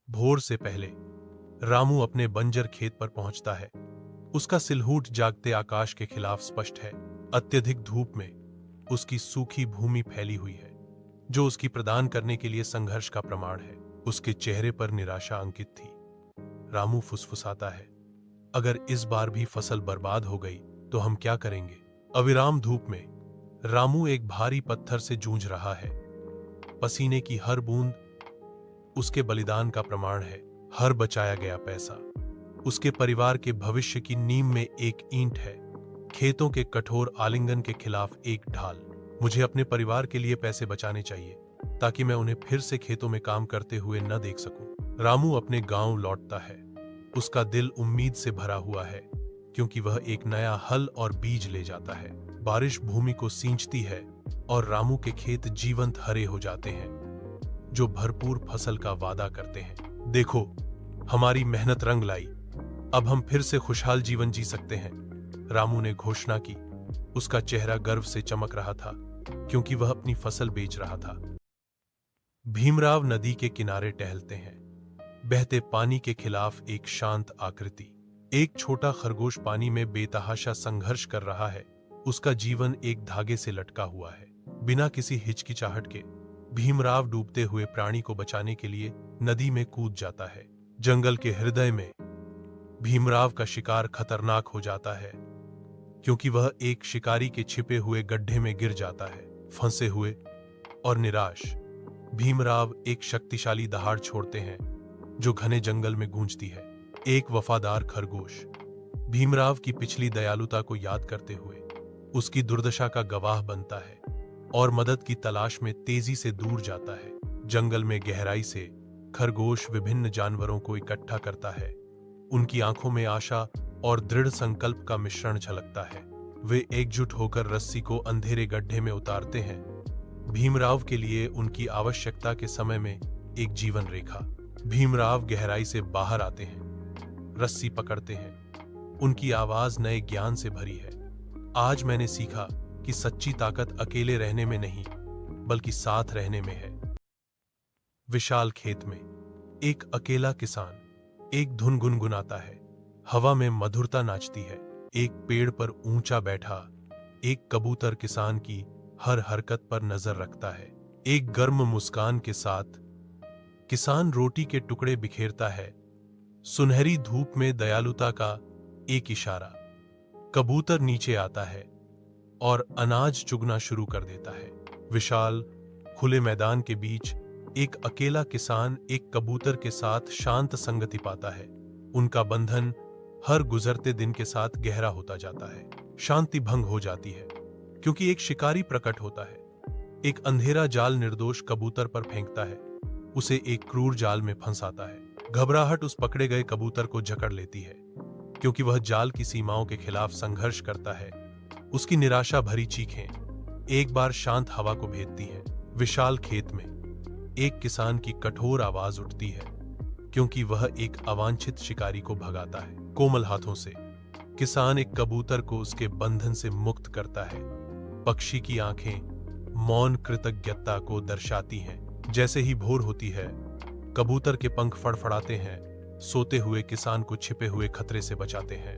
भोर से पहले रामू अपने बंजर खेत पर पहुंचता है। उसका सिलहूट जागते आकाश के खिलाफ स्पष्ट है। अत्यधिक धूप में उसकी सूखी भूमि फैली हुई है, जो उसकी प्रदान करने के लिए संघर्ष का प्रमाण है। उसके चेहरे पर निराशा अंकित थी। रामू फुसफुसाता है, अगर इस बार भी फसल बर्बाद हो गई तो हम क्या करेंगे? अविराम धूप में रामू एक भारी पत्थर से जूझ रहा है। पसीने की हर बूंद उसके बलिदान का प्रमाण है। हर बचाया गया पैसा उसके परिवार के भविष्य की नींव में एक ईंट है। खेतों के कठोर आलिंगन के खिलाफ एक ढाल। मुझे अपने परिवार के लिए पैसे बचाने चाहिए, ताकि मैं उन्हें फिर से खेतों में काम करते हुए न देख सकूं। रामू अपने गांव लौटता है। उसका दिल उम्मीद से भरा हुआ है, क्योंकि वह एक नया हल और बीज ले जाता है। बारिश भूमि को सींचती है और रामू के खेत जीवंत हरे हो जाते हैं, जो भरपूर फसल का वादा करते हैं। देखो, हमारी मेहनत रंग लाई। अब हम फिर से खुशहाल जीवन जी सकते हैं, रामू ने घोषणा की। उसका चेहरा गर्व से चमक रहा था, क्योंकि वह अपनी फसल बेच रहा था। भीमराव नदी के किनारे टहलते हैं। बहते पानी के खिलाफ एक शांत आकृति। एक छोटा खरगोश पानी में बेतहाशा संघर्ष कर रहा है। उसका जीवन एक धागे से लटका हुआ है। बिना किसी हिचकिचाहट के भीमराव डूबते हुए प्राणी को बचाने के लिए नदी में कूद जाता है। जंगल के हृदय में भीमराव का शिकार खतरनाक हो जाता है, क्योंकि वह एक शिकारी के छिपे हुए गड्ढे में गिर जाता है। फंसे हुए और निराश भीमराव एक शक्तिशाली दहाड़ छोड़ते हैं, जो घने जंगल में गूंजती है। एक वफादार खरगोश भीमराव की पिछली दयालुता को याद करते हुए उसकी दुर्दशा का गवाह बनता है और मदद की तलाश में तेजी से दूर जाता है। जंगल में गहराई से खरगोश विभिन्न जानवरों को इकट्ठा करता है। उनकी आंखों में आशा और दृढ़ संकल्प का मिश्रण झलकता है। वे एकजुट होकर रस्सी को अंधेरे गड्ढे में उतारते हैं। भीमराव के लिए उनकी आवश्यकता के समय में एक जीवन रेखा। भीमराव गहराई से बाहर आते हैं, रस्सी पकड़ते हैं। उनकी आवाज नए ज्ञान से भरी है। आज मैंने सीखा कि सच्ची ताकत अकेले रहने में नहीं, बल्कि साथ रहने में है। विशाल खेत में एक अकेला किसान एक धुन गुनगुनाता है। हवा में मधुरता नाचती है। एक पेड़ पर ऊंचा बैठा एक कबूतर किसान की हर हरकत पर नजर रखता है। एक गर्म मुस्कान के साथ किसान रोटी के टुकड़े बिखेरता है। सुनहरी धूप में दयालुता का एक इशारा। कबूतर नीचे आता है और अनाज चुगना शुरू कर देता है। विशाल खुले मैदान के बीच एक अकेला किसान एक कबूतर के साथ शांत संगति पाता है। उनका बंधन हर गुजरते दिन के साथ गहरा होता जाता है। शांति भंग हो जाती है, क्योंकि एक शिकारी प्रकट होता है। एक अंधेरा जाल निर्दोष कबूतर पर फेंकता है, उसे एक क्रूर जाल में फंसाता है। घबराहट उस पकड़े गए कबूतर को जकड़ लेती है, क्योंकि वह जाल की सीमाओं के खिलाफ संघर्ष करता है। उसकी निराशा भरी चीखें एक बार शांत हवा को भेदती हैं। विशाल खेत में एक किसान की कठोर आवाज उठती है, क्योंकि वह एक अवांछित शिकारी को भगाता है। कोमल हाथों से किसान एक कबूतर को उसके बंधन से मुक्त करता है। पक्षी की आंखें मौन कृतज्ञता को दर्शाती हैं। जैसे ही भोर होती है, कबूतर के पंख फड़फड़ाते हैं। सोते हुए किसान को छिपे हुए खतरे से बचाते हैं।